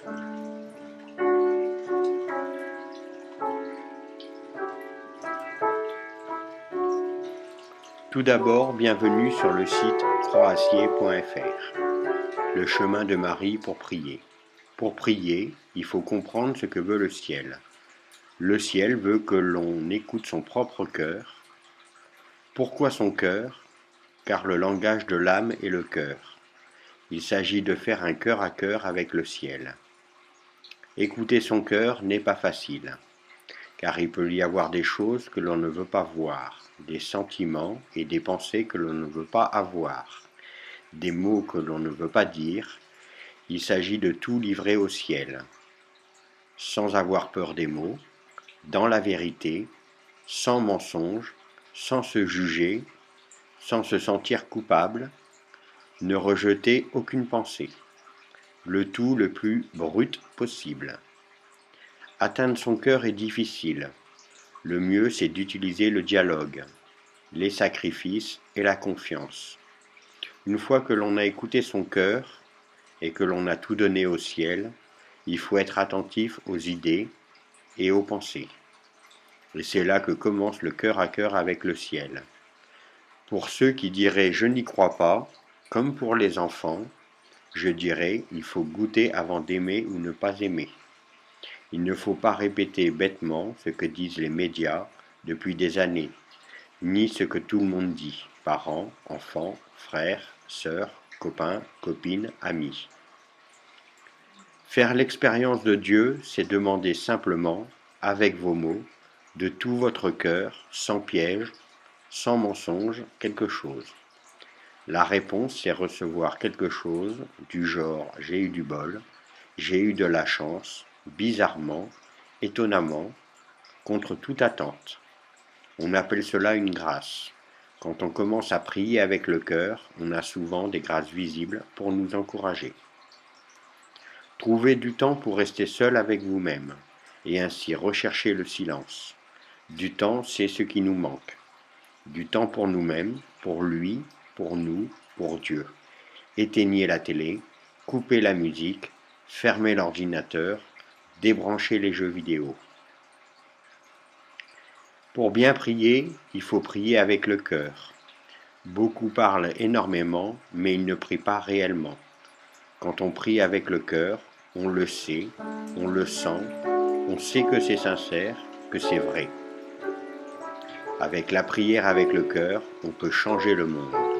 Tout d'abord, bienvenue sur le site croacier.fr, le chemin de Marie pour prier. Pour prier, il faut comprendre ce que veut le ciel. Le ciel veut que l'on écoute son propre cœur. Pourquoi son cœur? Car le langage de l'âme est le cœur. Il s'agit de faire un cœur à cœur avec le ciel. Écouter son cœur n'est pas facile, car il peut y avoir des choses que l'on ne veut pas voir, des sentiments et des pensées que l'on ne veut pas avoir, des mots que l'on ne veut pas dire. Il s'agit de tout livrer au ciel, sans avoir peur des mots, dans la vérité, sans mensonge, sans se juger, sans se sentir coupable, ne rejeter aucune pensée, le tout le plus brut possible. Atteindre son cœur est difficile. Le mieux, c'est d'utiliser le dialogue, les sacrifices et la confiance. Une fois que l'on a écouté son cœur et que l'on a tout donné au ciel, il faut être attentif aux idées et aux pensées. Et c'est là que commence le cœur à cœur avec le ciel. Pour ceux qui diraient « je n'y crois pas », comme pour les enfants, je dirais « il faut goûter avant d'aimer ou ne pas aimer ». Il ne faut pas répéter bêtement ce que disent les médias depuis des années, ni ce que tout le monde dit, parents, enfants, frères, sœurs, copains, copines, amis. Faire l'expérience de Dieu, c'est demander simplement, avec vos mots, de tout votre cœur, sans piège, sans mensonge, quelque chose. La réponse, c'est recevoir quelque chose du genre « j'ai eu du bol »,« j'ai eu de la chance »,« bizarrement »,« étonnamment », contre toute attente. On appelle cela une grâce. Quand on commence à prier avec le cœur, on a souvent des grâces visibles pour nous encourager. Trouvez du temps pour rester seul avec vous-même, et ainsi rechercher le silence. Du temps, c'est ce qui nous manque. Du temps pour nous-mêmes, pour lui, pour nous, pour Dieu. Éteignez la télé, coupez la musique, fermez l'ordinateur, débranchez les jeux vidéo. Pour bien prier, il faut prier avec le cœur. Beaucoup parlent énormément, mais ils ne prient pas réellement. Quand on prie avec le cœur, on le sait, on le sent, on sait que c'est sincère, que c'est vrai. Avec la prière avec le cœur, on peut changer le monde.